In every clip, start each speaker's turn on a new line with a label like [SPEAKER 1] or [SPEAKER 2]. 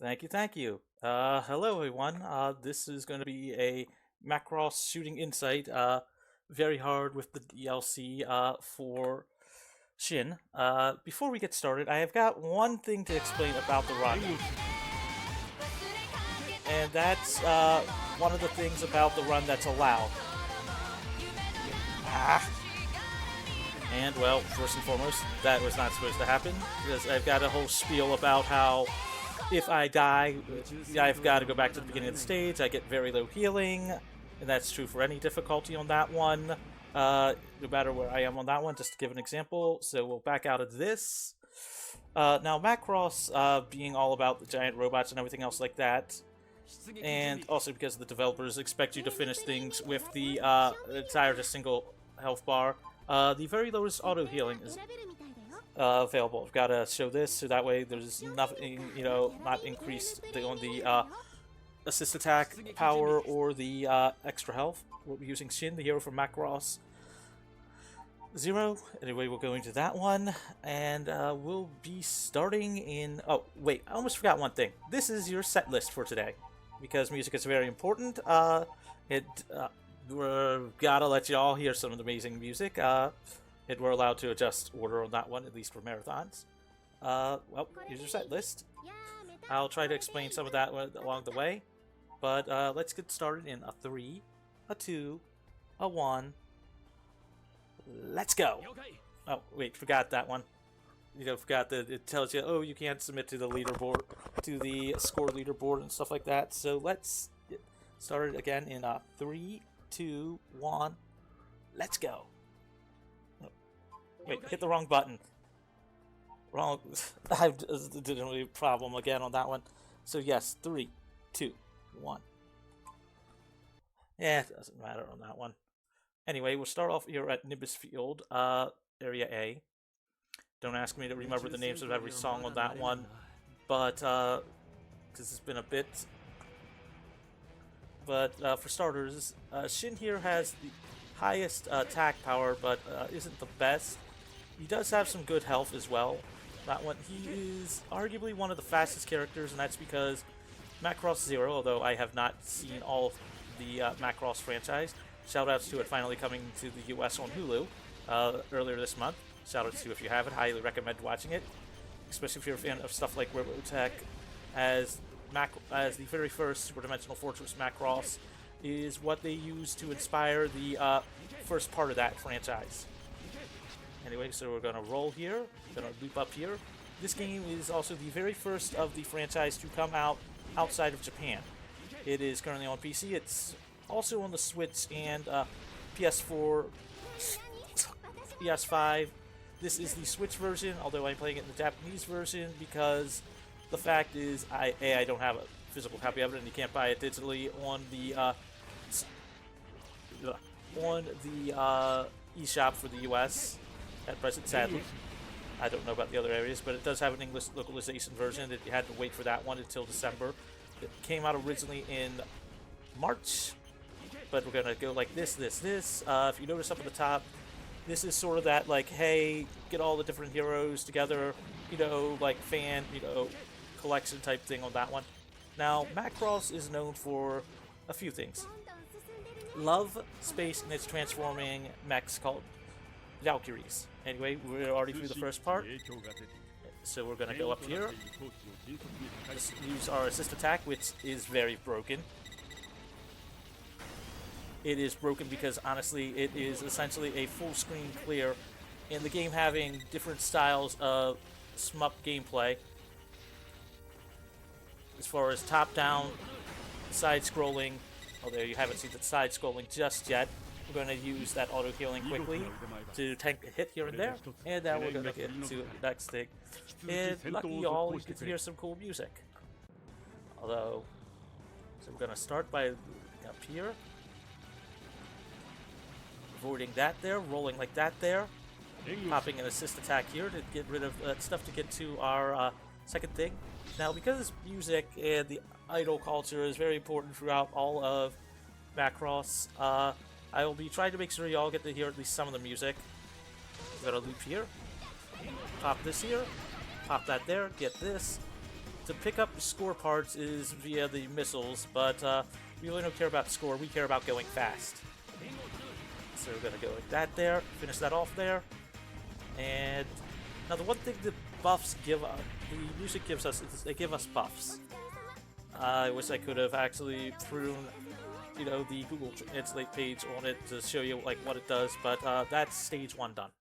[SPEAKER 1] Thank you, thank you. Hello everyone. This is going to be a Macross shooting insight. Very hard with the DLC for Shin. Before we get started, I have got one thing to explain about the run, and that's one of the things about the run that's allowed. Ah. And well, first and foremost, that was not supposed to happen because I've got a whole spiel about how if I die, I've got to go back to the beginning of the stage. I get very low healing, and that's true for any difficulty on that one. No matter where I am on that one, just to give an example. So we'll back out of this. Now, Macross being all about the giant robots and everything else like that, and also because the developers expect you to finish things with the entire just single health bar, the very lowest auto healing is available. I've got to show this so that way there's nothing, not increased on the assist attack power or the extra health. We'll be using Shin, the hero from Macross 0. Anyway, we'll go into that one, and we'll be starting in... Oh, wait, I almost forgot one thing. This is your set list for today, because music is very important. We're gotta let you all hear some of the amazing music. And we're allowed to adjust order on that one, at least for marathons. Well, here's your set list. I'll try to explain some of that along the way. But let's get started in a 3, a 2, a 1. Let's go! Oh, wait, forgot that one. Forgot that it tells you, oh, you can't submit to the leaderboard, to the score leaderboard and stuff like that. So let's get started again in a 3, 2, 1. Let's go! Wait, hit the wrong button. Wrong. I didn't really problem again on that one. So yes, 3, 2, 1. Yeah, it doesn't matter on that one. Anyway, we'll start off here at Nimbus Field, Area A. Don't ask me to remember the names of every song on that one, but because it's been a bit. But for starters, Shin here has the highest attack power, but isn't the best. He does have some good health as well. That one, he is arguably one of the fastest characters, and that's because Macross 0, although I have not seen all of the Macross franchise. Shoutouts to it finally coming to the US on Hulu earlier this month. Shoutouts to if you haven't, highly recommend watching it, especially if you're a fan of stuff like Robotech, as the very first Super Dimensional Fortress Macross is what they used to inspire the first part of that franchise. Anyway, so we're going to roll here, going to loop up here. This game is also the very first of the franchise to come out outside of Japan. It is currently on PC. It's also on the Switch and PS4, PS5. This is the Switch version, although I'm playing it in the Japanese version because the fact is, I don't have a physical copy of it, and you can't buy it digitally on the eShop for the US at present, sadly. I don't know about the other areas, but it does have an English localization version that you had to wait for that one until December. It came out originally in March, but we're going to go like this. If you notice up at the top, this is sort of that, like, hey, get all the different heroes together, like fan, collection type thing on that one. Now, Macross is known for a few things. Love space and its transforming mechs called Valkyries. Anyway, we're already through the first part, so we're going to go up here. Just use our assist attack, which is very broken. It is broken because, honestly, it is essentially a full screen clear, and the game having different styles of shmup gameplay. As far as top-down, side-scrolling, although you haven't seen the side-scrolling just yet, we're going to use that auto-healing quickly to tank a hit here and there, and now we're going to get to the next thing. And lucky y'all, you get to hear some cool music. Although, so we're going to start by up here, avoiding that there, rolling like that there, popping an assist attack here to get rid of stuff to get to our second thing. Now, because music and the idol culture is very important throughout all of Macross, I will be trying to make sure y'all get to hear at least some of the music. We're gonna loop here, pop this here, pop that there, get this, to pick up score parts is via the missiles, but we really don't care about score, we care about going fast. So we're gonna go like that there, finish that off there. And now the one thing the buffs give the music gives us is they give us buffs. I wish I could have actually thrown, you know, the Google Translate page on it to show you like what it does, but that's stage 1 done.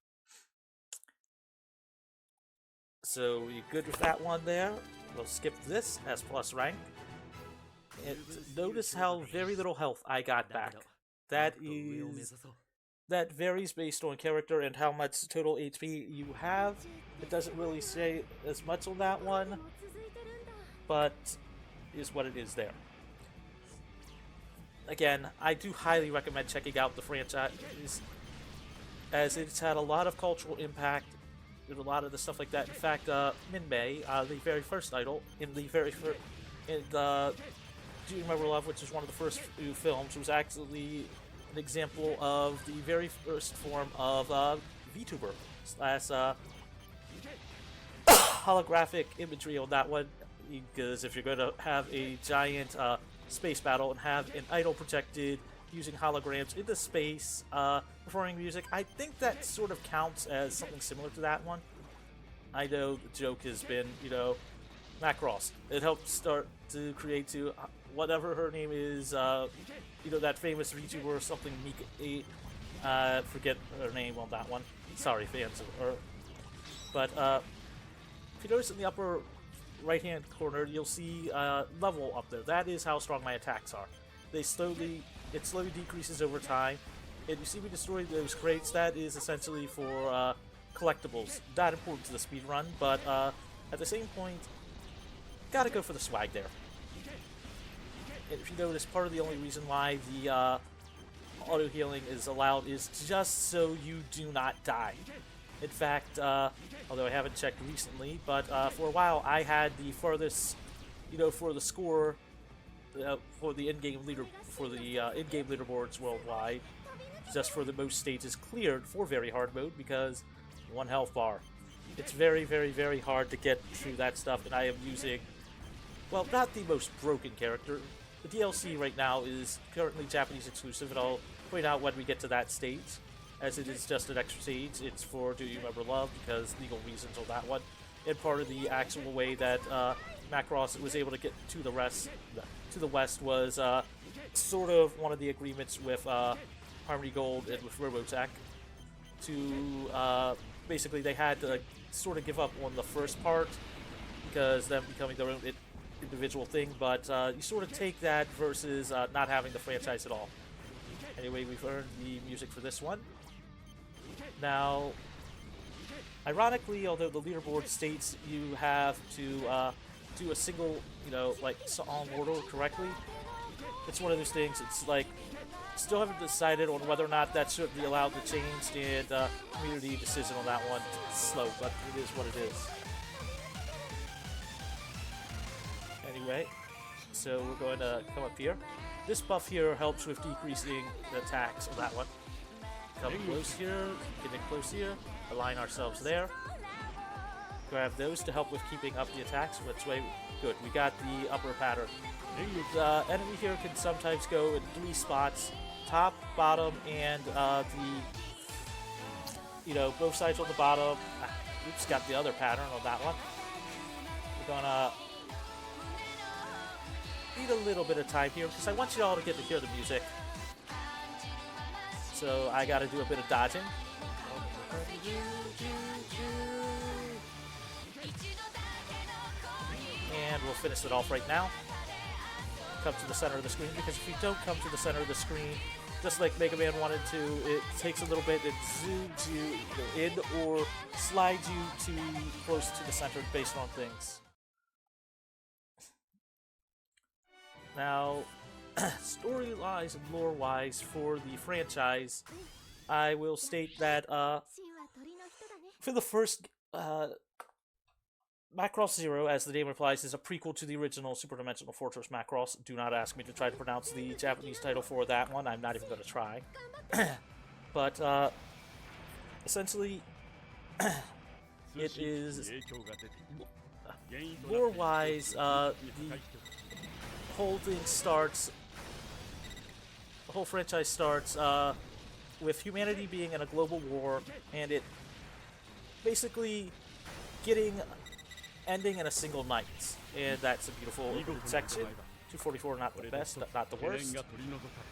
[SPEAKER 1] So you're good with that one there. We'll skip this as plus rank. And notice how very little health I got back. That varies based on character and how much total HP you have. It doesn't really say as much on that one, but is what it is there. Again, I do highly recommend checking out the franchise, as it's had a lot of cultural impact with a lot of the stuff like that. In fact, Minmay, the very first idol, in the very first, Do You Remember Love, which is one of the first few films, was actually an example of the very first form of VTuber slash holographic imagery on that one. Because if you're going to have a giant space battle and have an idol projected using holograms into space, performing music, I think that sort of counts as something similar to that one. I know the joke has been, you know, Macross. It helped start to create to whatever her name is, you know, that famous VTuber or something, Mika. Forget her name on that one. Sorry, fans of her. But if you notice in the upper right-hand corner, you'll see level up there. That is how strong my attacks are. It slowly decreases over time. And you see we destroy those crates. That is essentially for collectibles. Not important to the speed run, but at the same point, gotta go for the swag there. And if you notice, part of the only reason why the auto healing is allowed is just so you do not die. In fact, although I haven't checked recently, but for a while I had the farthest, you know, for the score, for the in-game leaderboards worldwide, just for the most stages cleared for very hard mode, because 1 health bar. It's very, very, very hard to get through that stuff, and I am using, well, not the most broken character. The DLC right now is currently Japanese exclusive, and I'll point out when we get to that stage, as it is just an extra stage. It's for Do You Remember Love, because legal reasons on that one. And part of the actual way that Macross was able to get to the west was sort of one of the agreements with Harmony Gold and with Robotech to basically they had to sort of give up on the first part because them becoming their own individual thing, but you sort of take that versus not having the franchise at all. Anyway, we've earned the music for this one. Now, ironically, although the leaderboard states you have to do a single, you know, like song order correctly, it's one of those things. It's like still haven't decided on whether or not that should be allowed to change, and community decision on that one. It's slow, but it is what it is. Anyway, so we're going to come up here. This buff here helps with decreasing the attacks on that one. Come close here, get in close here, align ourselves there. Grab those to help with keeping up the attacks. That's way good. We got the upper pattern. The enemy here can sometimes go in 3 spots: top, bottom, and both sides on the bottom. Oops, got the other pattern on that one. We're gonna need a little bit of time here because I want you all to get to hear the music. So I gotta do a bit of dodging. And we'll finish it off right now. Come to the center of the screen, because if you don't come to the center of the screen, just like Mega Man wanted to, it takes a little bit, it zooms you in or slides you too close to the center based on things. Now, story-wise and lore-wise for the franchise, I will state that for the first Macross Zero, as the name implies, is a prequel to the original Super Dimensional Fortress Macross. Do not ask me to try to pronounce the Japanese title for that one. I'm not even going to try. But essentially, it is lore-wise, the whole thing starts. The whole franchise starts with humanity being in a global war, and it basically ending in a single night, and that's a beautiful opening section. 244 not the best, not the worst.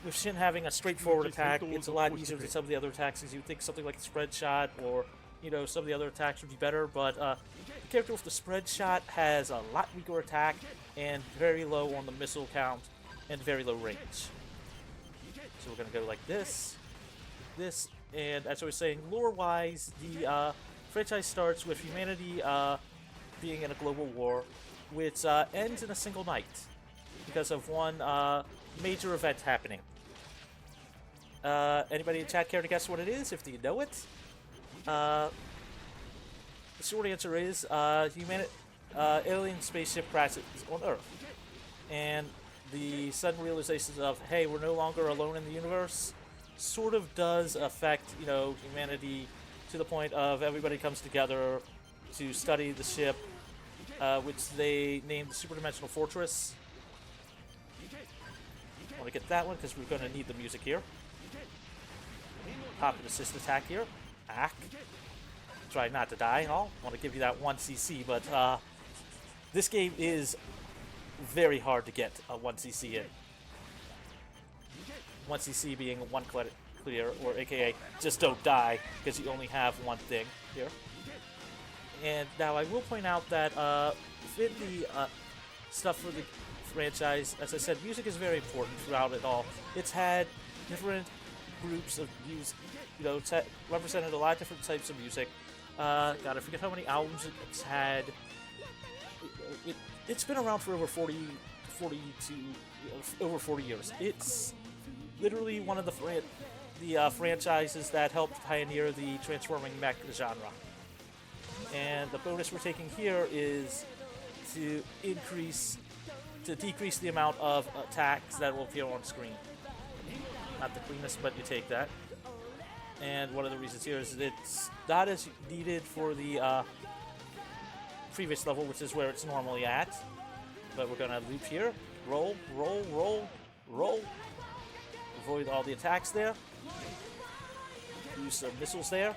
[SPEAKER 1] With Shin having a straightforward attack, it's a lot easier than some of the other attacks, as you think something like a spread shot or, you know, some of the other attacks would be better, but the character with the spread shot has a lot weaker attack and very low on the missile count and very low range. So we're gonna go like this, and as I was saying, lore-wise, the franchise starts with humanity being in a global war, which ends in a single night because of one major event happening. Anybody in chat care to guess what it is, if you know it? The short answer is alien spaceship crashes on Earth. And the sudden realization of, hey, we're no longer alone in the universe, sort of does affect, you know, humanity to the point of everybody comes together to study the ship, which they named the Superdimensional Fortress. I want to get that one because we're going to need the music here. Pop and assist attack here. Ack. Try not to die and all. I want to give you that 1 CC, but this game is very hard to get a 1 CC in. 1 CC being 1 clear, or aka just don't die, because you only have one thing here. And now I will point out that within the stuff for the franchise, as I said, music is very important throughout it all. It's had different groups of music, you know, it's represented a lot of different types of music. God, I forget how many albums it's had. It's been around for over 40 years. It's literally one of the franchises that helped pioneer the transforming mech genre. And the bonus we're taking here is to decrease the amount of attacks that will appear on screen. Not the cleanest, but you take that. And one of the reasons here is that it's not as needed for the previous level, which is where it's normally at. But we're gonna loop here. Roll, roll, roll, roll. Avoid all the attacks there. Use some missiles there.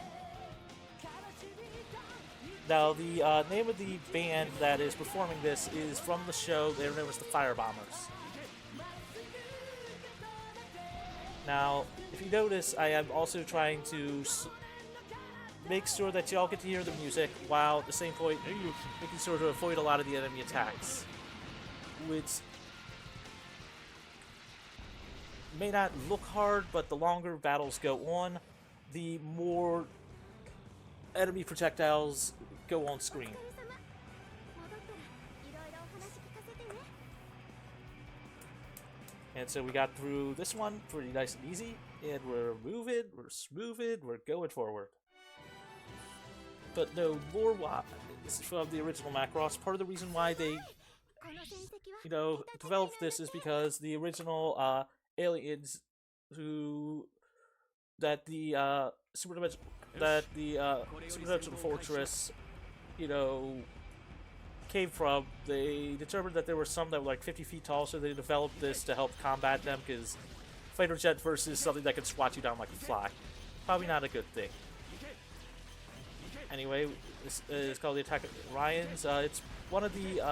[SPEAKER 1] Now, the name of the band that is performing this is from the show. They're known as the Firebombers. Now, if you notice, I am also trying to make sure that y'all get to hear the music, while at the same point, making sure to avoid a lot of the enemy attacks. Which may not look hard, but the longer battles go on, the more enemy projectiles go on screen. And so we got through this one pretty nice and easy, and we're moving, we're smoothing, we're going forward. But no, lore-wise, from the original Macross, part of the reason why they, you know, developed this is because the original aliens that the Superdimensional Fortress, you know, came from, they determined that there were some that were like 50 feet tall, so they developed this to help combat them, because fighter jet versus something that can swat you down like a fly. Probably not a good thing. Anyway, this is called the Attack of the Orions. It's one of the,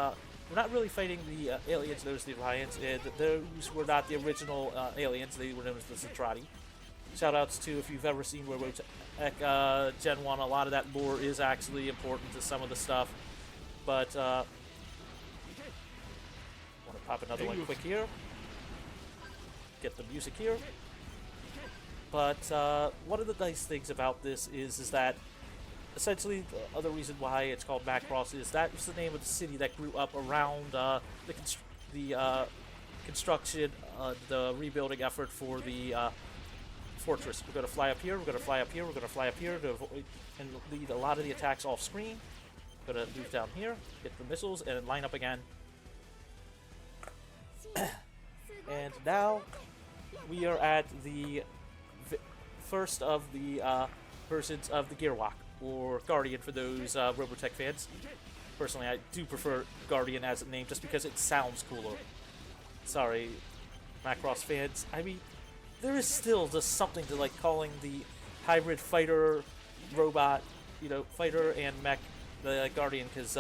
[SPEAKER 1] we're not really fighting the aliens, those are the Orions, and those were not the original aliens, they were known as the Centrati. Shoutouts to, if you've ever seen Robotech Gen 1, a lot of that lore is actually important to some of the stuff. But, want to pop another one quick here. Get the music here. But, one of the nice things about this is that, essentially, the other reason why it's called Macross is that was the name of the city that grew up around the construction, the rebuilding effort for the fortress. We're going to fly up here, we're going to fly up here, we're going to fly up here to avoid and lead a lot of the attacks off screen. Going to move down here, get the missiles, and line up again. And now we are at the first of the versions of the Gearwalk, or Guardian for those Robotech fans. personally, I do prefer Guardian as a name just because it sounds cooler. Sorry, Macross fans. I mean, there is still just something to like calling the hybrid fighter robot, you know, fighter and mech the Guardian, because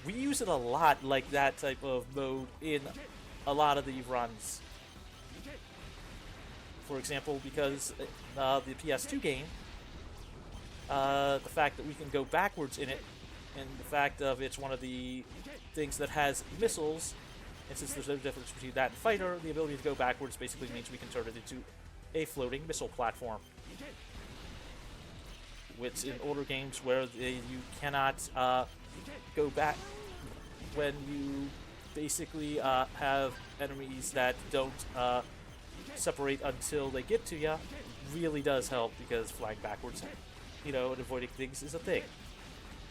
[SPEAKER 1] we use it a lot like that type of mode in a lot of the runs. For example, because the PS2 game, the fact that we can go backwards in it, and the fact of it's one of the things that has missiles, and since there's no difference between that and fighter, the ability to go backwards basically means we can turn it into a floating missile platform. Which in older games where you cannot go back, when you basically have enemies that don't separate until they get to you, really does help, because flying backwards, you know, and avoiding things is a thing.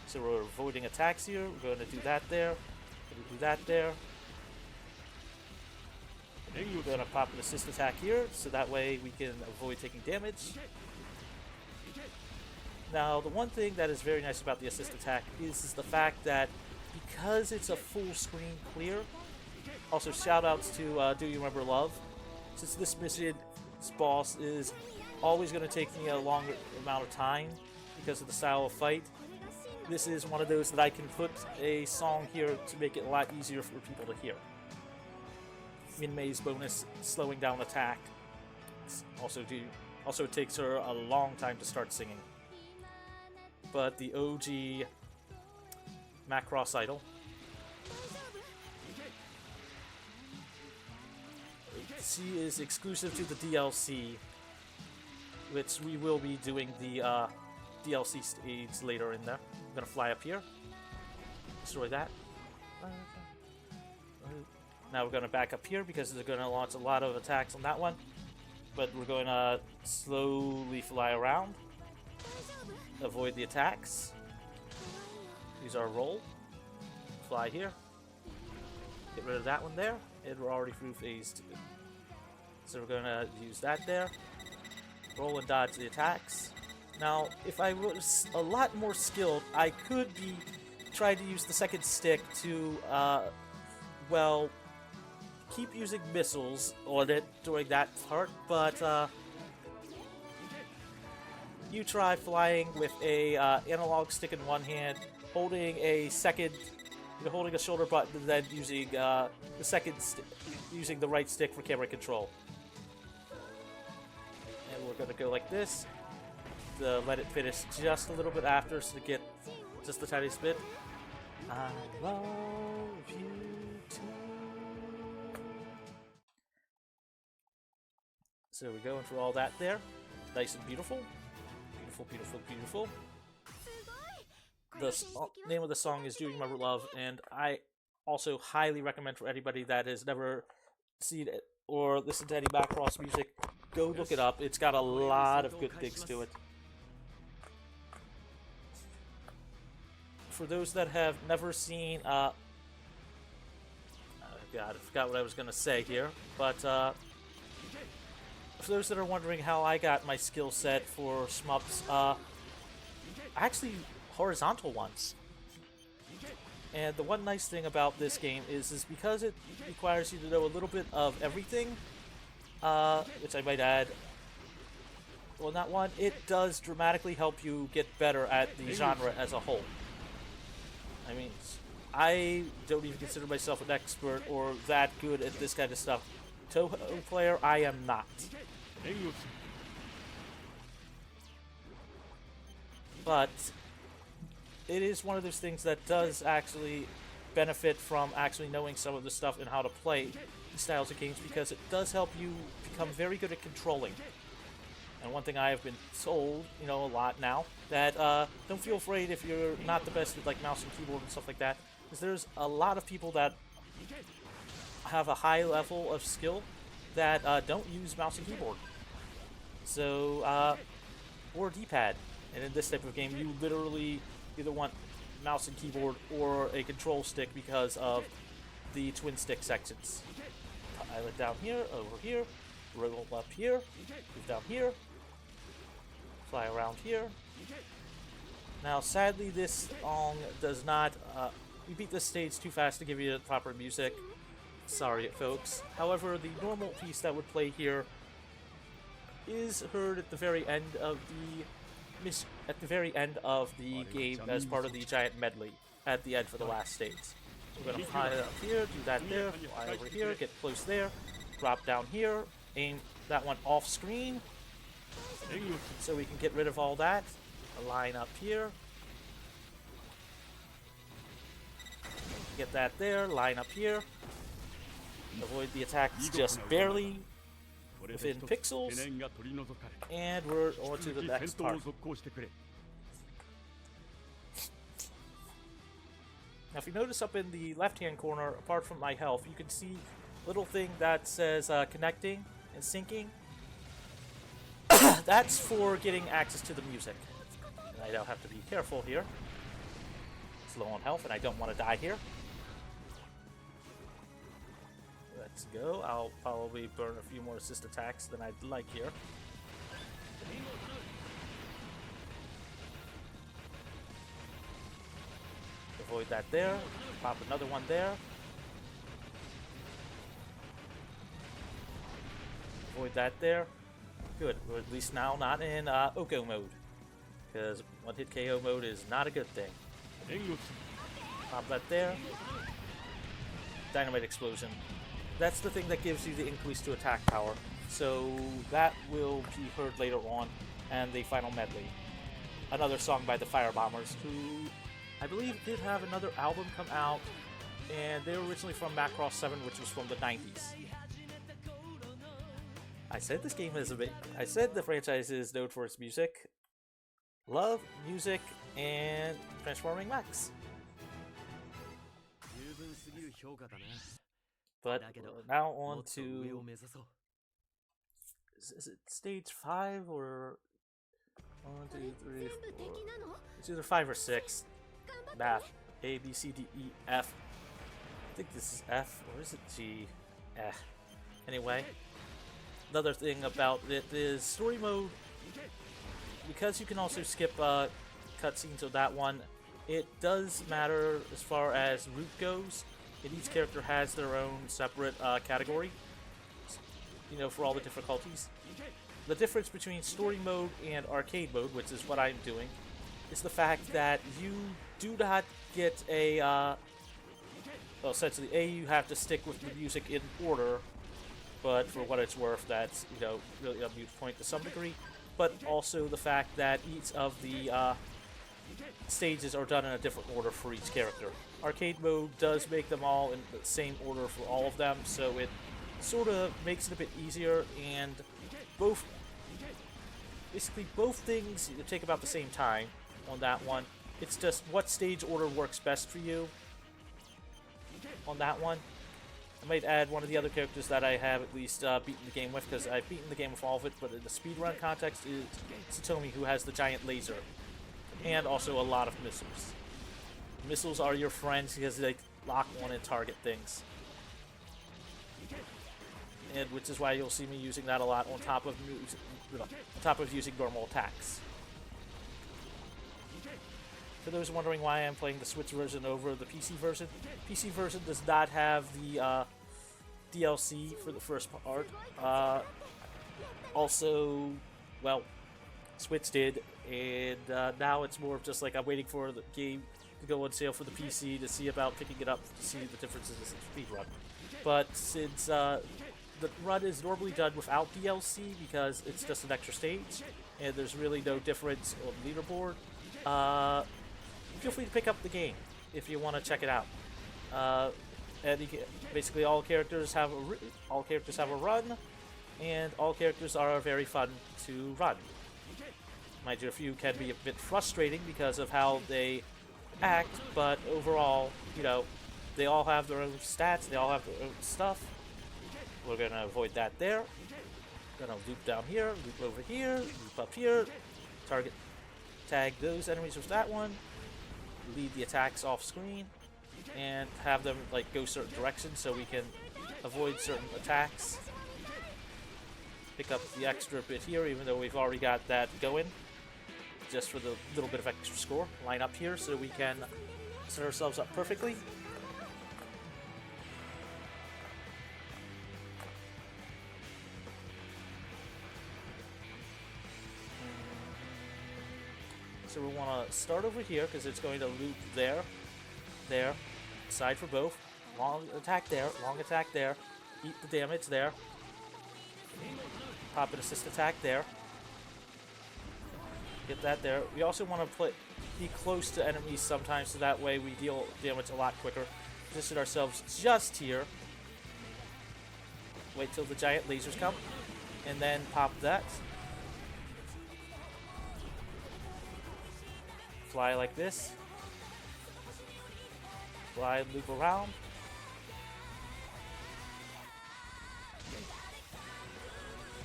[SPEAKER 1] So we're avoiding attacks here. We're going to do that there. Do that there. We're going to pop an assist attack here, so that way we can avoid taking damage. Now, the one thing that is very nice about the assist attack is the fact that because it's a full screen clear, also shout outs to Do You Remember Love, since this mission's boss is always going to take me a longer amount of time because of the style of fight, this is one of those that I can put a song here to make it a lot easier for people to hear. Minmei's bonus slowing down attack. Also it takes her a long time to start singing. But the OG Macross idol. She is exclusive to the DLC, which we will be doing the DLC stage later in there. I'm gonna fly up here, destroy that. Now we're gonna back up here because they're gonna launch a lot of attacks on that one. But we're going to slowly fly around, avoid the attacks, use our roll, fly here, get rid of that one there, and we're already through phase 2. So we're going to use that there, roll and dodge the attacks. Now, if I was a lot more skilled, I could be trying to use the second stick to, well, keep using missiles on it during that part, but you try flying with a analog stick in one hand, holding a second, holding a shoulder button, and then using the second using the right stick for camera control. And we're gonna go like this to let it finish just a little bit after, so to get just the tiniest bit. I love you too. So we're going through all that there. Nice and beautiful. Beautiful, beautiful, beautiful. The name of the song is Do You Remember Love, and I also highly recommend for anybody that has never seen it or listened to any Macross music, go look it up. It's got a lot of good things to it. For those that have never seen, oh God, I forgot what I was going to say here, but for those that are wondering how I got my skill set for shmups, actually horizontal ones. And the one nice thing about this game is because it requires you to know a little bit of everything, which I might add, well, not one, it does dramatically help you get better at the genre as a whole. I mean, I don't even consider myself an expert or that good at this kind of stuff. Toho player, I am not. But it is one of those things that does actually benefit from actually knowing some of the stuff and how to play these styles of games, because it does help you become very good at controlling. And one thing I have been told, you know, a lot now, that don't feel afraid if you're not the best with like mouse and keyboard and stuff like that, because there's a lot of people that have a high level of skill that don't use mouse and keyboard. So, or D-pad. And in this type of game, you literally either want mouse and keyboard or a control stick because of the twin stick sections. Pilot down here, over here, roll up here, move down here, fly around here. Now, sadly, this song does not We beat this stage too fast to give you the proper music. Sorry, folks. However, the normal piece that would play here is heard at the very end of the game as part of the giant medley at the end for the last stage. We're gonna fly up here, do that there, fly over here, get close there, drop down here, aim that one off screen, so we can get rid of all that. A line up here. Get that there, line up here. Avoid the attacks just barely within pixels, and we're on to the next target. Now if you notice up in the left hand corner, apart from my health, you can see a little thing that says connecting and syncing. That's for getting access to the music. And I don't have to be careful here. It's low on health and I don't want to die here. Let's go. I'll probably burn a few more assist attacks than I'd like here. Avoid that there. Pop another one there. Avoid that there. Good. We're at least now not in Oko mode. Because one-hit KO mode is not a good thing. Pop that there. Dynamite explosion. That's the thing that gives you the increase to attack power. So that will be heard later on, and the final medley. Another song by the Firebombers, who I believe did have another album come out, and they were originally from Macross 7, which was from the 90s. I said this game is I said the franchise is known for its music. Love, music, and transforming mechs. But now on to... Is it stage 5 or... 1, 2, 3, 4... It's either 5 or 6. Math. A, B, C, D, E, F. I think this is F, or is it G? Anyway. Another thing about it is story mode. Because you can also skip cutscenes of that one, it does matter as far as route goes. And each character has their own separate category, you know, for all the difficulties. The difference between story mode and arcade mode, which is what I'm doing, is the fact that you do not get a, well, essentially, you have to stick with the music in order, but for what it's worth, that's, you know, really a moot point to some degree. But also the fact that each of the stages are done in a different order for each character. Arcade mode does make them all in the same order for all of them, so it sort of makes it a bit easier, and basically both things take about the same time on that one. It's just what stage order works best for you on that one. I might add one of the other characters that I have at least beaten the game with, because I've beaten the game with all of it, but in the speedrun context is Satomi, who has the giant laser, and also a lot of missiles. Missiles are your friends because they lock on and target things. And which is why you'll see me using that a lot on top of using normal attacks. For those wondering why I'm playing the Switch version over the PC version does not have the DLC for the first part. Also, well, Switch did, and now it's more of just like I'm waiting for the game to go on sale for the PC to see about picking it up to see the differences in speedrun. But since the run is normally done without DLC because it's just an extra stage and there's really no difference on the leaderboard, feel free to pick up the game if you want to check it out. And basically all characters have a run, and all characters are very fun to run. Mind you, a few can be a bit frustrating because of how they act, but overall, you know, they all have their own stats, they all have their own stuff. We're gonna avoid that there. Gonna loop down here, loop over here, loop up here, tag those enemies with that one, lead the attacks off screen, and have them like go certain directions so we can avoid certain attacks. Pick up the extra bit here, even though we've already got that going, just for the little bit of extra score. Line up here so we can set ourselves up perfectly. So we want to start over here because it's going to loop there, there, side for both. Long attack there, long attack there. Eat the damage there. Pop an assist attack there. Get that there. We also want to be close to enemies sometimes so that way we deal damage a lot quicker. Position ourselves just here. Wait till the giant lasers come. And then pop that. Fly like this. Fly, loop around.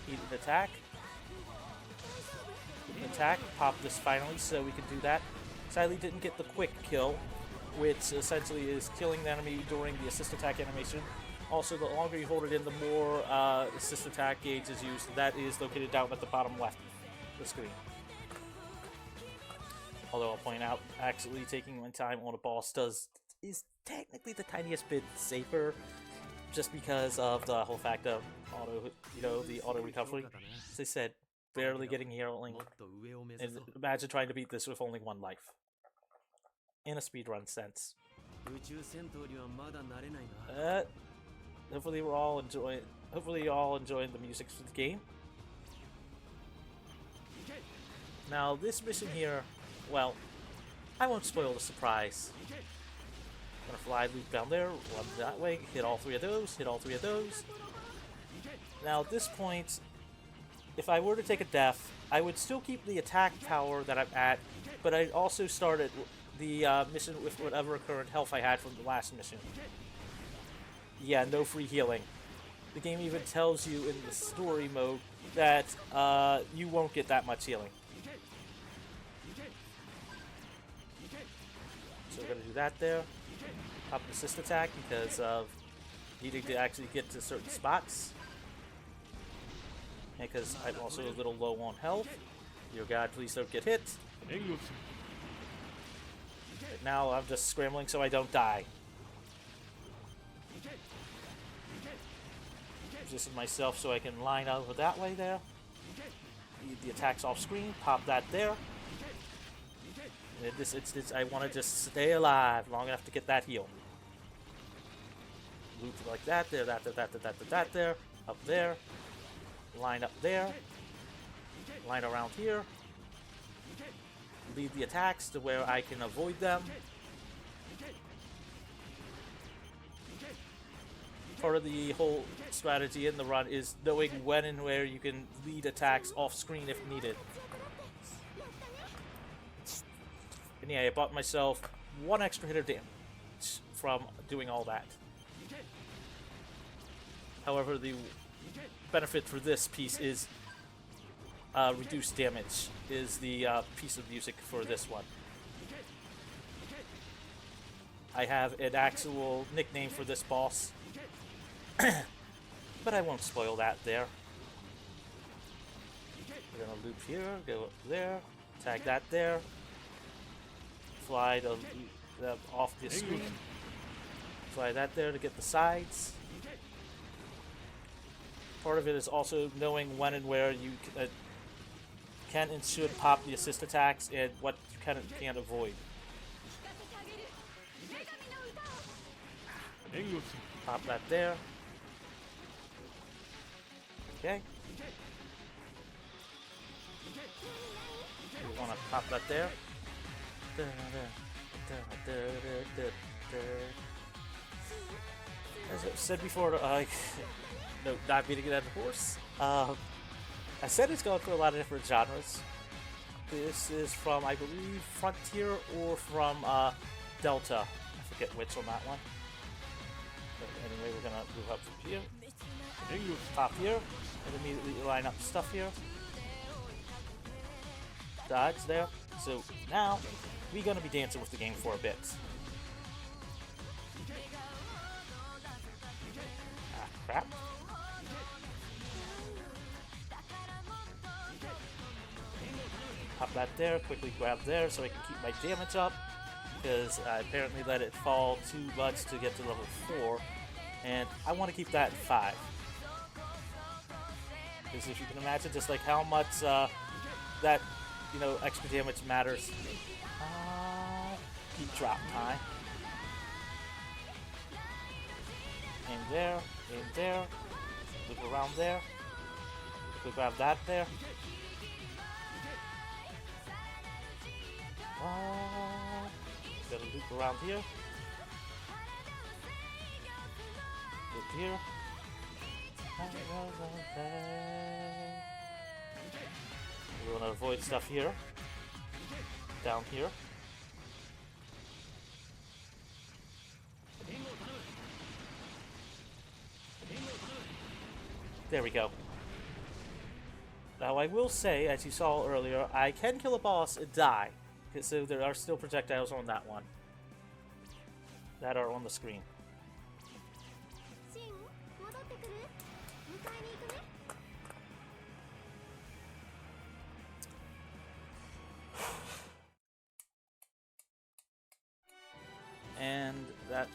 [SPEAKER 1] Eat an attack. Attack. Pop this finally so we can do that. Sadly didn't get the quick kill, which essentially is killing the enemy during the assist attack animation. Also, the longer you hold it in, the more assist attack gauge is used. That is located down at the bottom left of the screen. Although I'll point out, actually taking one time on a boss is technically the tiniest bit safer, just because of the whole fact of the auto recovery. As I said, barely getting healing, and imagine trying to beat this with only one life. In a speedrun sense. Hopefully you're all enjoying the music for the game. Now this mission here, well, I won't spoil the surprise. I'm gonna fly loop down there, run that way, hit all three of those, hit all three of those. Now at this point, if I were to take a death, I would still keep the attack power that I'm at, but I'd also start at the mission with whatever current health I had from the last mission. Yeah, no free healing. The game even tells you in the story mode that you won't get that much healing. So we're going to do that there. Pop an assist attack because of needing to actually get to certain spots. And because I'm also a little low on health. Dear God, please don't get hit. Right now I'm just scrambling so I don't die. Position myself so I can line over that way there. Need the attacks off screen, pop that there. In this instance, I want to just stay alive long enough to get that heal. Loop like that, there, that there, up there. Line up there. Line around here. Lead the attacks to where I can avoid them. Part of the whole strategy in the run is knowing when and where you can lead attacks off screen if needed. And yeah, I bought myself one extra hit of damage from doing all that. However, the benefit for this piece is reduced damage is the piece of music for this one. I have an actual nickname for this boss, but I won't spoil that there. We're gonna loop here, go up there, tag that there, fly off the screen, fly that there to get the sides. Part of it is also knowing when and where you can and should pop the assist attacks and what you can and can't avoid. Pop that there. Okay. We want to pop that there. As I said before, no, not beating it at a horse. I said it's going through a lot of different genres. This is from, I believe, Frontier or from Delta. I forget which on that one. But anyway, we're gonna move up from here. Top here, and immediately line up stuff here. Dodge there. So now we're gonna be dancing with the game for a bit. Ah, crap. Pop that there, quickly grab there so I can keep my damage up. because I apparently let it fall too much to get to level 4, and I want to keep that at 5. Because if you can imagine just like how much that, you know, extra damage matters. Keep drop time. In there, loop around there. We grab that there. Gotta loop around here. Loop here. We want to avoid stuff here. Down here. There we go. Now I will say, as you saw earlier, I can kill a boss and die. So there are still projectiles on that one. That are on the screen. And that,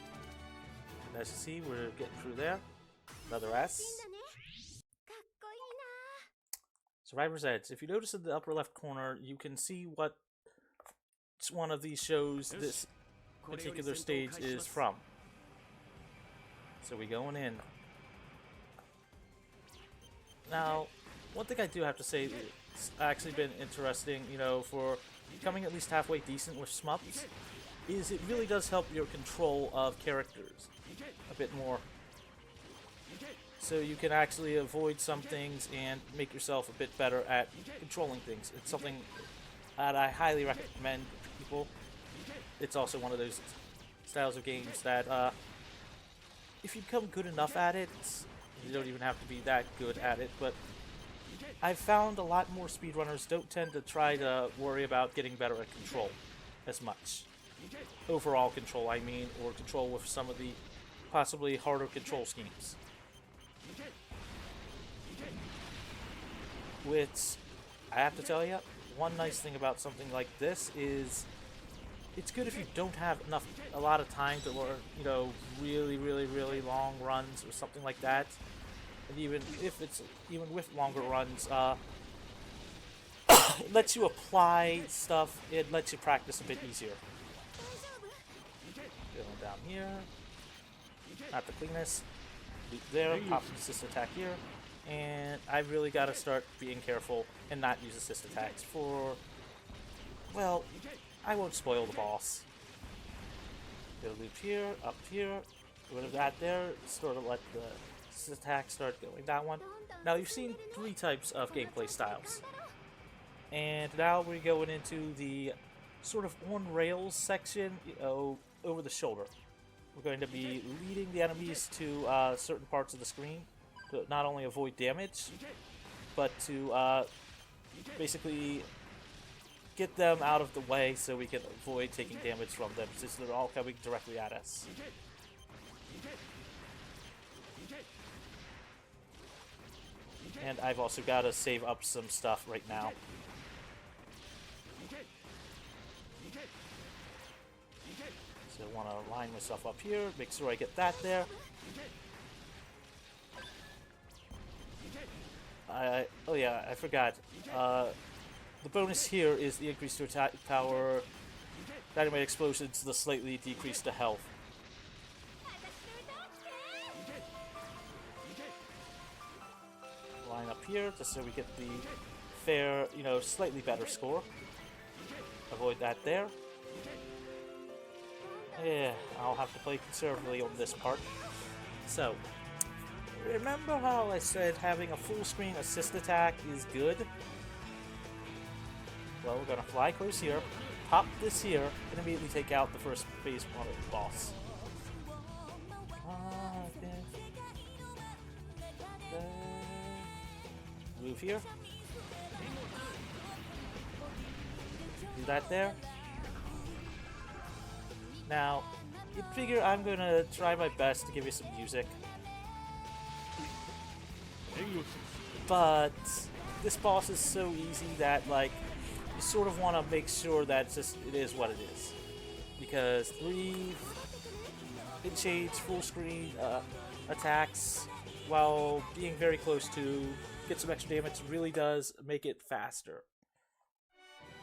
[SPEAKER 1] as you see, we're getting through there. Another S. Survivor's Edge. If you notice in the upper left corner, you can see what one of these shows this particular stage is from. So we're going in. Now, one thing I do have to say, it's actually been interesting, you know, for becoming at least halfway decent with shmups, is it really does help your control of characters a bit more. So you can actually avoid some things and make yourself a bit better at controlling things. It's something that I highly recommend to people. It's also one of those styles of games that if you become good enough at it, you don't even have to be that good at it, but I've found a lot more speedrunners don't tend to try to worry about getting better at control as much. Overall control, I mean, or control with some of the possibly harder control schemes. Which, I have to tell you, one nice thing about something like this is it's good if you don't have a lot of time to learn, you know, really long runs or something like that. And even with longer runs, it lets you apply stuff, it lets you practice a bit easier. Going down here, not the cleanest. Loop there, pop assist attack here, and I've really got to start being careful and not use assist attacks for, well, I won't spoil the boss. Go loop here, up here, rid of that there, sort of let the assist attack start going that one. Now you've seen 3 types of gameplay styles, and now we're going into the sort of on-rails section, over the shoulder. We're going to be leading the enemies to certain parts of the screen to not only avoid damage, but to basically get them out of the way so we can avoid taking damage from them, since they're all coming directly at us. And I've also got to save up some stuff right now. So I want to line myself up here, make sure I get that there. Oh yeah, I forgot. The bonus here is the increase to attack power, dynamite explosions, the slightly decrease to health. Line up here, just so we get the fair, you know, slightly better score. Avoid that there. Yeah, I'll have to play conservatively on this part. So, remember how I said having a full screen assist attack is good? Well, we're gonna fly close here, pop this here, and immediately take out the first phase 1 of the boss. Move here. Do that there. Now, you figure I'm gonna try my best to give you some music. But this boss is so easy that, like, you sort of want to make sure that it is what it is. because 3 in-shades full screen attacks while being very close to get some extra damage really does make it faster.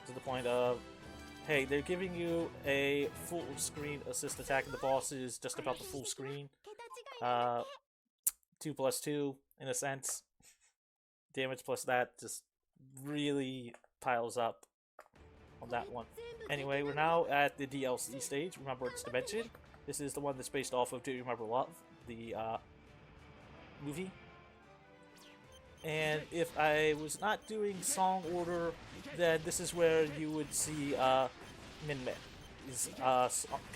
[SPEAKER 1] To the point of, hey, they're giving you a full screen assist attack and the boss is just about the full screen. 2+2 in a sense. Damage plus that just really piles up on that one. Anyway, we're now at the DLC stage, Remembrance Dimension. This is the one that's based off of Do You Remember Love, the movie. And if I was not doing song order, then this is where you would see Minme's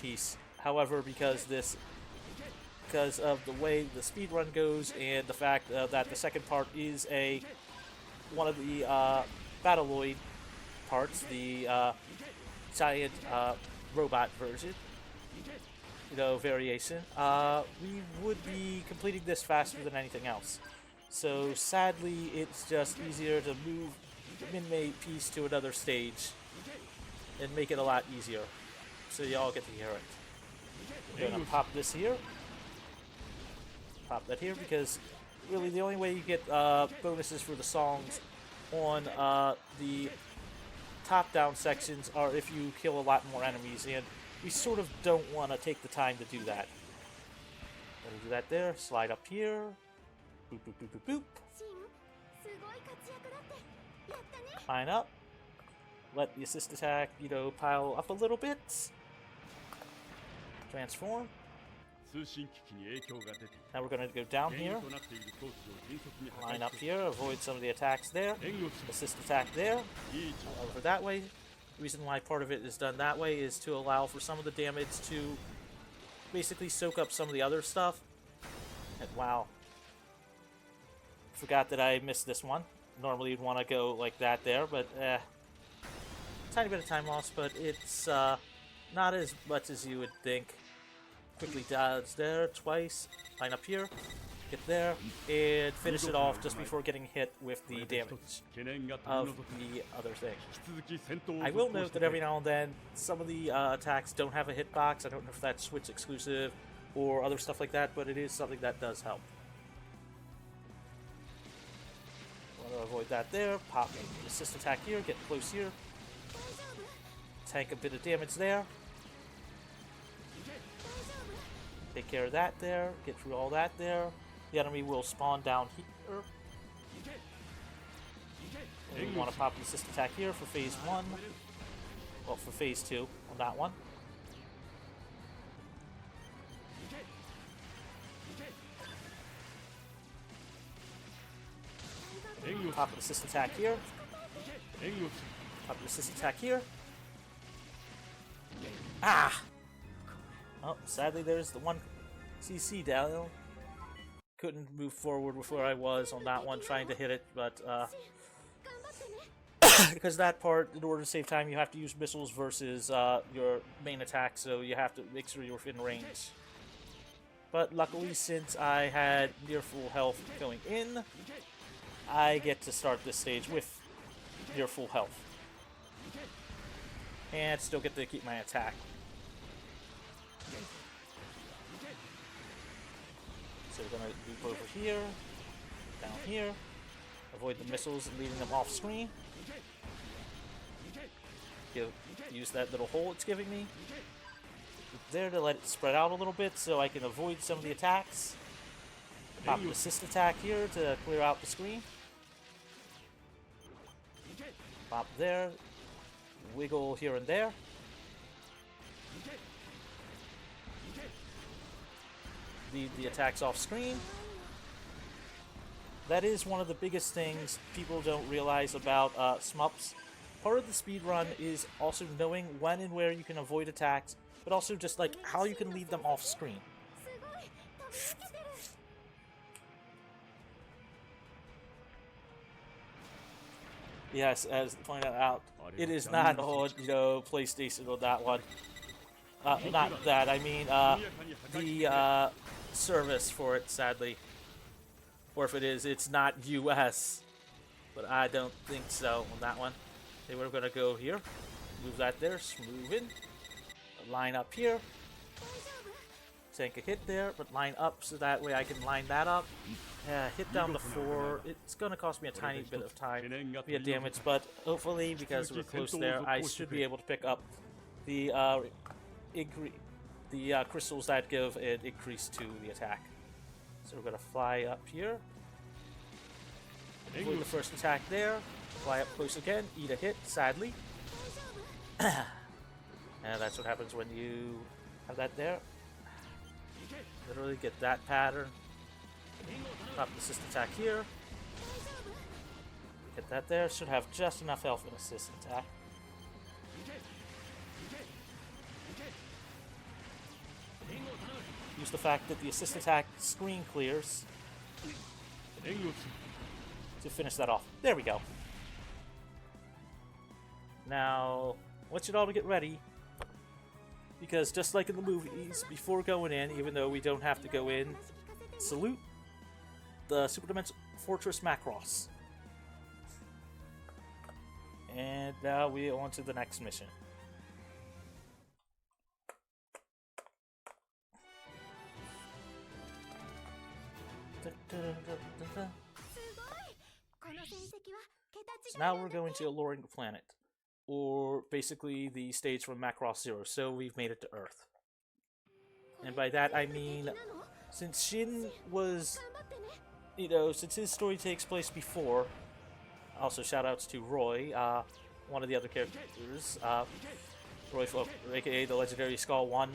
[SPEAKER 1] piece. However, because of the way the speedrun goes and the fact that the second part is one of the Battleoid parts, the giant robot version, variation, we would be completing this faster than anything else. So sadly, it's just easier to move the Minmay piece to another stage and make it a lot easier, so y'all get to hear it. We're gonna pop this here, pop that here, because really the only way you get bonuses for the songs on the top-down sections are if you kill a lot more enemies, and we sort of don't want to take the time to do that. Gonna do that there, slide up here, boop boop boop boop boop. Climb up, let the assist attack, pile up a little bit. Transform. Now we're going to go down here, line up here, avoid some of the attacks there, assist attack there, over that way. The reason why part of it is done that way is to allow for some of the damage to basically soak up some of the other stuff. And wow. Forgot that I missed this one. Normally you'd want to go like that there, but tiny bit of time loss, but it's not as much as you would think. Quickly dodge there twice, line up here, get there, and finish it off just before getting hit with the damage of the other thing. I will note that every now and then, some of the attacks don't have a hitbox. I don't know if that's Switch exclusive or other stuff like that, but it is something that does help. Want to avoid that there, pop an assist attack here, get close here, tank a bit of damage there. Take care of that there, get through all that there. The enemy will spawn down here. And we want to pop the assist attack here for phase 1. Well, for phase 2 on that one. Pop an assist attack here. Pop an assist attack here. Ah! Oh, sadly there's the one CC down. Couldn't move forward with where I was on that one trying to hit it, but because that part, in order to save time, you have to use missiles versus your main attack, so you have to make sure you're within range. But luckily, since I had near full health going in, I get to start this stage with near full health. And still get to keep my attack. So we're going to loop over here, down here, avoid the missiles and leaving them off screen. Use that little hole it's giving me there to let it spread out a little bit so I can avoid some of the attacks. Pop an assist attack here to clear out the screen. Pop there, wiggle here and there. Leave the attacks off screen. That is one of the biggest things people don't realize about SMUPs. Part of the speedrun is also knowing when and where you can avoid attacks, but also just like how you can leave them off screen. Yes, as pointed out, it is not on, PlayStation on that one. Not that, I mean, the service for it, sadly. Or if it is, it's not US. But I don't think so on that one. Okay, we're gonna go here. Move that there, smooth in. line up here. Take a hit there, but line up so that way I can line that up. Hit down the 4. It's gonna cost me a tiny bit of time via damage, but hopefully, because we're close there, I should be able to pick up the crystals that give an increase to the attack. So we're gonna fly up here. Avoid the first attack there. Fly up close again. Eat a hit, sadly. And that's what happens when you have that there. Literally get that pattern. Pop the assist attack here. Get that there. Should have just enough health for an assist attack. Use the fact that the assist attack screen clears to finish that off. There we go. Now, I want you all to get ready. Because just like in the movies, before going in, even though we don't have to go in, salute the Super Dimension Fortress Macross. And now we're on to the next mission. So now we're going to Alluring Planet. Or basically the stage from Macross 0, so we've made it to Earth. And by that I mean, since Shin was, since his story takes place before, also shoutouts to Roy, one of the other characters, Roy Folk, aka the legendary Skull 1.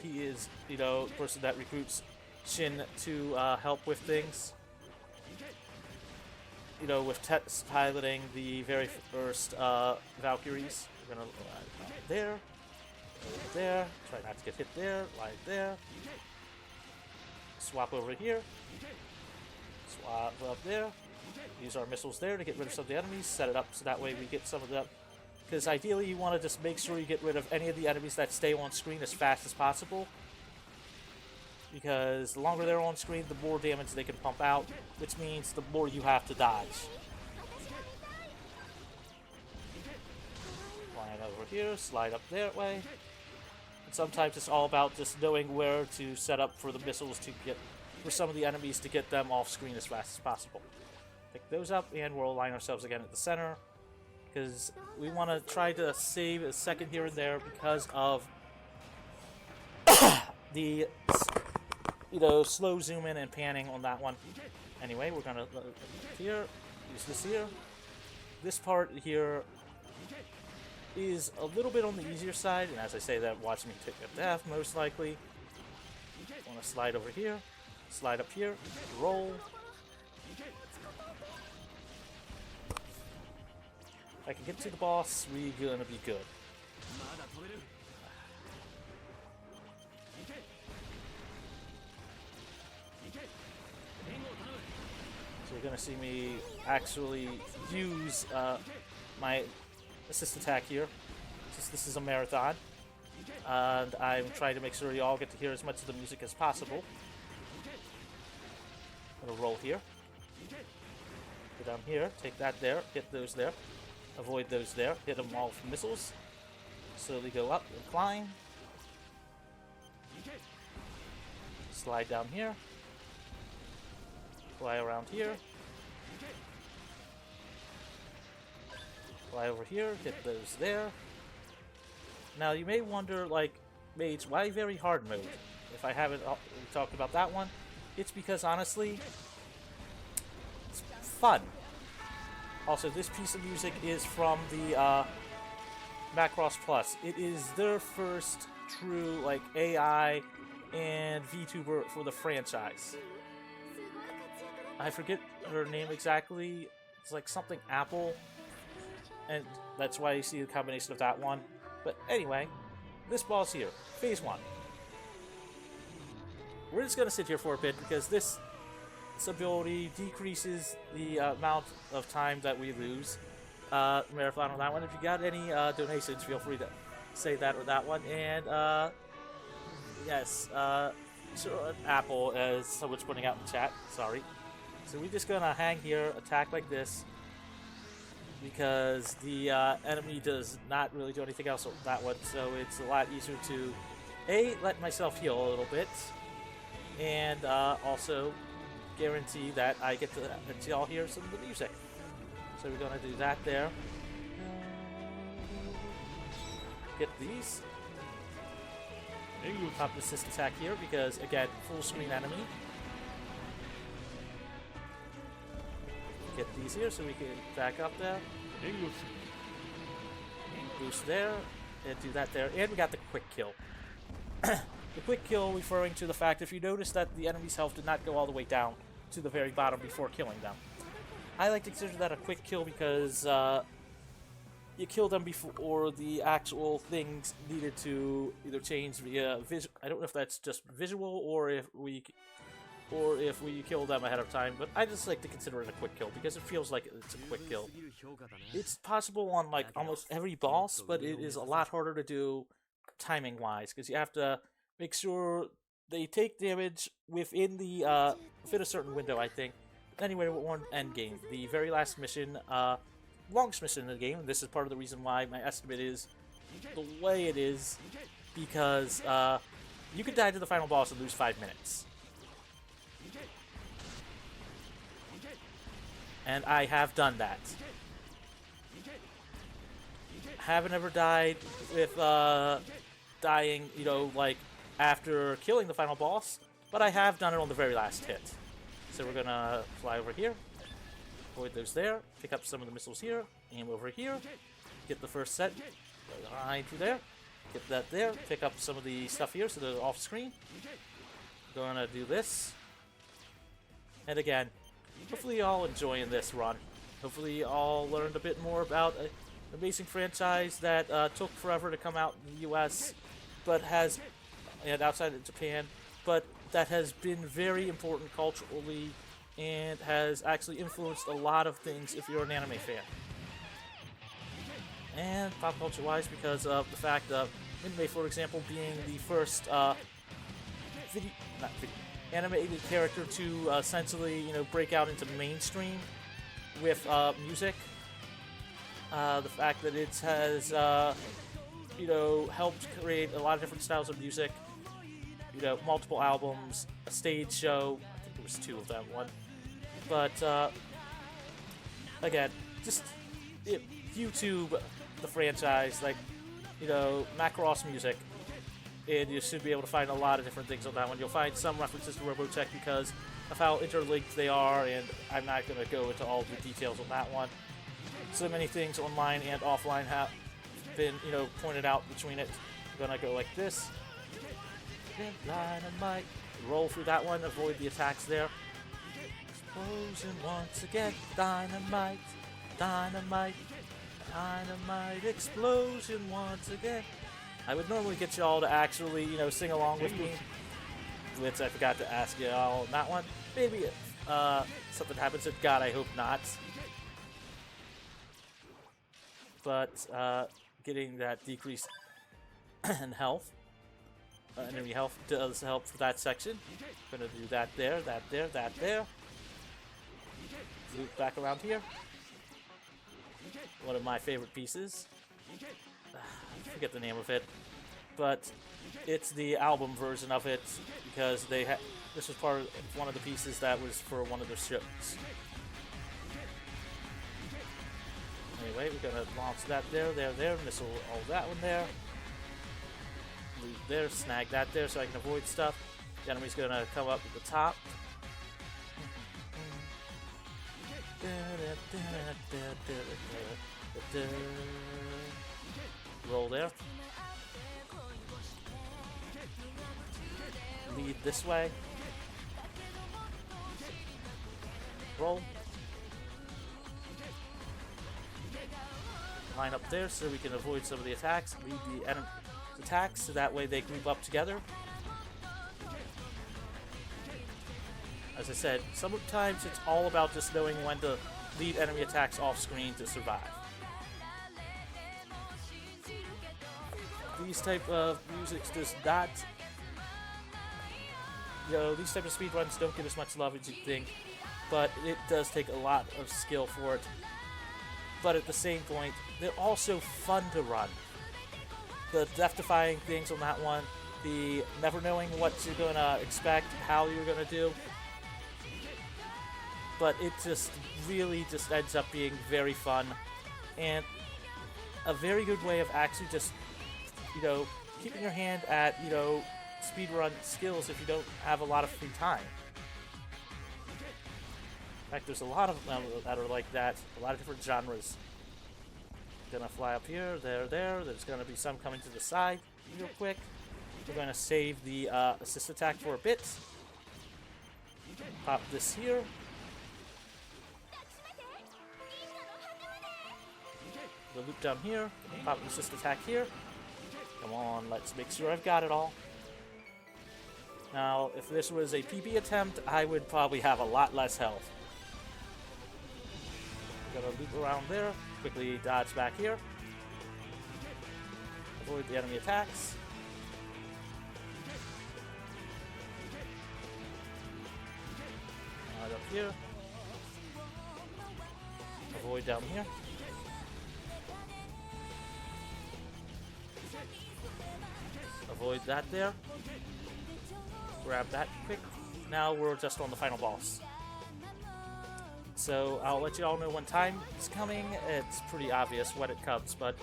[SPEAKER 1] He is, the person that recruits Shin to help with things. With test piloting the very first Valkyries. We're gonna line there, there, try not to get hit there, line there. Swap over here, swap up there. Use our missiles there to get rid of some of the enemies, set it up so that way we get some of them. Because ideally you want to just make sure you get rid of any of the enemies that stay on screen as fast as possible. Because the longer they're on screen, the more damage they can pump out, which means the more you have to dodge. Line over here, slide up that way. And sometimes it's all about just knowing where to set up for the missiles to get, for some of the enemies to get them off screen as fast as possible. Pick those up and we'll align ourselves again at the center. Because we want to try to save a second here and there because of the slow zoom in and panning on that one. Anyway, we're gonna here, use this here. This part here is a little bit on the easier side, and as I say that, watch me take a death, most likely. Want to slide over here, slide up here, roll. If I can get to the boss, we're gonna be good. So you're gonna see me actually use my assist attack here, since this is a marathon, and I'm trying to make sure you all get to hear as much of the music as possible. I'm gonna roll here, go down here, take that there, hit those there, avoid those there, hit them all with missiles, slowly go up and climb, slide down here, fly around here, fly over here, hit those there. Now you may wonder, like, Mage, why very hard mode? If I haven't talked about that one, it's because honestly, it's fun. Also, this piece of music is from the Macross Plus. It is their first true, like, AI and VTuber for the franchise. I forget her name exactly. It's like something Apple, and that's why you see the combination of that one. But anyway, this boss here, Phase 1. We're just going to sit here for a bit because this ability decreases the amount of time that we lose. Marathon on that one. If you got any donations, feel free to say that or that one. And yes, so Apple, as someone's putting out in chat, sorry. So we're just gonna hang here, attack like this. because the enemy does not really do anything else with that one, so it's a lot easier to let myself heal a little bit, and also guarantee that I get to let y'all hear some of the music. So we're gonna do that there. Get these. Pop assist attack here because again, full screen enemy. Get these here so we can back up there. Boost there, and do that there, and we got the quick kill. The quick kill referring to the fact, if you notice that the enemy's health did not go all the way down to the very bottom before killing them. I like to consider that a quick kill because you kill them before the actual things needed to either change via I don't know if that's just visual or if we kill them ahead of time, but I just like to consider it a quick kill because it feels like it's a quick kill. It's possible on like almost every boss, but it is a lot harder to do timing wise because you have to make sure they take damage within the within a certain window, I think. Anyway, we're on end game, the very last mission, longest mission in the game. And this is part of the reason why my estimate is the way it is, because you could die to the final boss and lose 5 minutes. And I have done that. Haven't ever died with dying, you know, like after killing the final boss, but I have done it on the very last hit. So we're gonna fly over here, avoid those there, pick up some of the missiles here, aim over here, get the first set behind you there, get that there, pick up some of the stuff here so they're off screen. Gonna do this. And again, hopefully y'all enjoying this run. Hopefully y'all learned a bit more about an amazing franchise that took forever to come out in the US, but has, and outside of Japan, but that has been very important culturally and has actually influenced a lot of things if you're an anime fan. And pop culture wise, because of the fact of anime, for example, being the first animated character to essentially, you know, break out into mainstream with music. The fact that it has, you know, helped create a lot of different styles of music. You know, multiple albums, a stage show. I think there was 2 of that one. But again, just YouTube the franchise, like, you know, Macross music, and you should be able to find a lot of different things on that one. You'll find some references to Robotech because of how interlinked they are, and I'm not going to go into all the details on that one. So many things online and offline have been, you know, pointed out between it. I'm going to go like this. Dynamite. Roll through that one, avoid the attacks there. Explosion once again. Dynamite. Dynamite. Dynamite. Explosion once again. I would normally get y'all to actually, you know, sing along with me. Which I forgot to ask y'all on that one. Maybe something happens. God, I hope not. But getting that decrease in health. Enemy health does help for that section. Gonna do that there, that there, that there. Loop back around here. One of my favorite pieces. I forget the name of it, but it's the album version of it because they this was part of one of the pieces that was for one of their shows. Anyway, we're gonna launch that there, missile all that one there. There, snag that there so I can avoid stuff. The enemy's gonna come up at the top. Roll there. Lead this way. Roll. Line up there so we can avoid some of the attacks. Lead the enemy attacks so that way they group up together. As I said, sometimes it's all about just knowing when to lead enemy attacks off screen to survive. These type of music does not, you know, these type of speedruns don't get as much love as you'd think, but it does take a lot of skill for it but at the same point, they're also fun to run. The death-defying things on that one, the never knowing what you're going to expect, how you're going to do, but it just really just ends up being very fun, and a very good way of actually just, keeping your hand at, speedrun skills if you don't have a lot of free time. In fact, there's a lot of them that are like that, a lot of different genres. Gonna fly up here, there. There's gonna be some coming to the side real quick. We're gonna save the assist attack for a bit. Pop this here. The loop down here. Pop the assist attack here. Come on, let's make sure I've got it all. Now, if this was a PB attempt, I would probably have a lot less health. Gonna loop around there. Quickly dodge back here. Avoid the enemy attacks. Up here. Avoid down here. Avoid that there. Grab that quick. Now we're just on the final boss. So I'll let you all know when time is coming. It's pretty obvious when it comes, but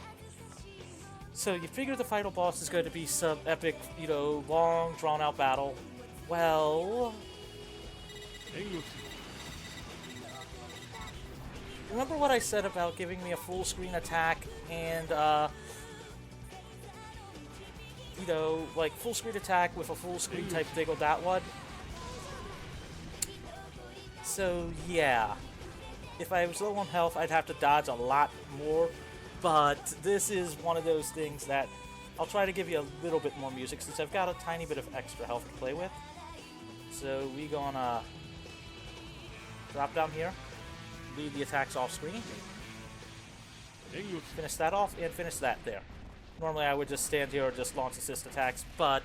[SPEAKER 1] so you figure the final boss is going to be some epic, long drawn out battle. Well, remember what I said about giving me a full screen attack and like full screen attack with a full screen type thing on that one? So yeah, if I was low on health, I'd have to dodge a lot more, but this is one of those things that I'll try to give you a little bit more music since I've got a tiny bit of extra health to play with. So we gonna drop down here, leave the attacks off screen, finish that off, and finish that there. Normally I would just stand here or just launch assist attacks, but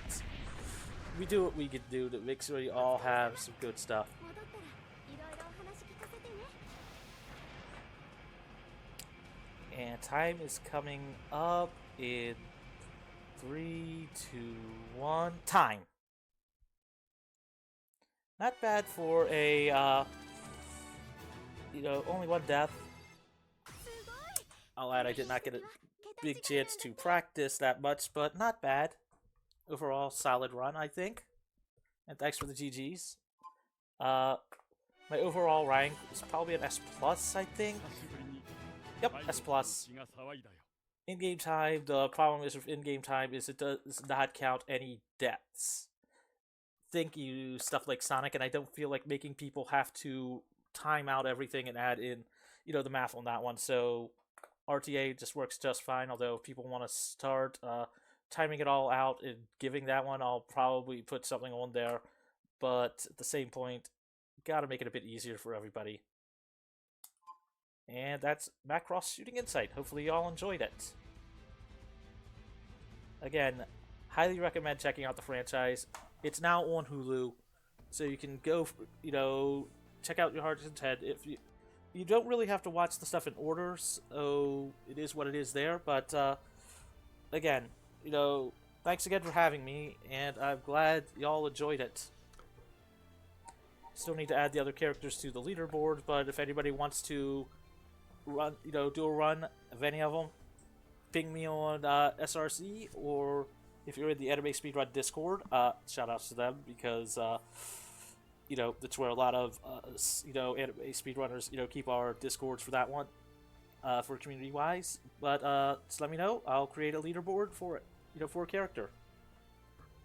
[SPEAKER 1] we do what we can do to make sure you all have some good stuff. And time is coming up in 3, 2, 1, time. Not bad for a, only one death. I'll add I did not get a big chance to practice that much, but not bad. Overall, solid run, I think. And thanks for the GGs. My overall rank is probably an S+, I think. Yep, S+. In-game time, the problem is with in-game time is it does not count any deaths. Think you stuff like Sonic, and I don't feel like making people have to time out everything and add in, the math on that one. So RTA just works just fine, although if people want to start timing it all out and giving that one, I'll probably put something on there. But at the same point, gotta make it a bit easier for everybody. And that's Macross Shooting Insight. Hopefully you all enjoyed it. Again, highly recommend checking out the franchise. It's now on Hulu, so you can go, check out your heart's content. If you don't really have to watch the stuff in order, so it is what it is there. But again, thanks again for having me, and I'm glad y'all enjoyed it. Still need to add the other characters to the leaderboard, but if anybody wants to run, do a run of any of them, ping me on SRC, or if you're in the Anime Speedrun Discord, shout outs to them, because that's where a lot of anime speedrunners keep our discords for that one, for community wise. But just let me know, I'll create a leaderboard for it, for a character.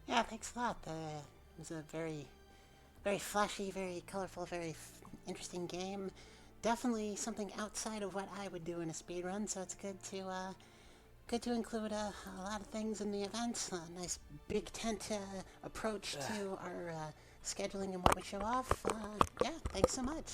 [SPEAKER 2] Yeah, thanks a lot. It was a very, very flashy, very colorful, very interesting game. Definitely something outside of what I would do in a speedrun, so it's good to include a lot of things in the events. A nice big tent approach to our scheduling and what we show off. Yeah, thanks so much.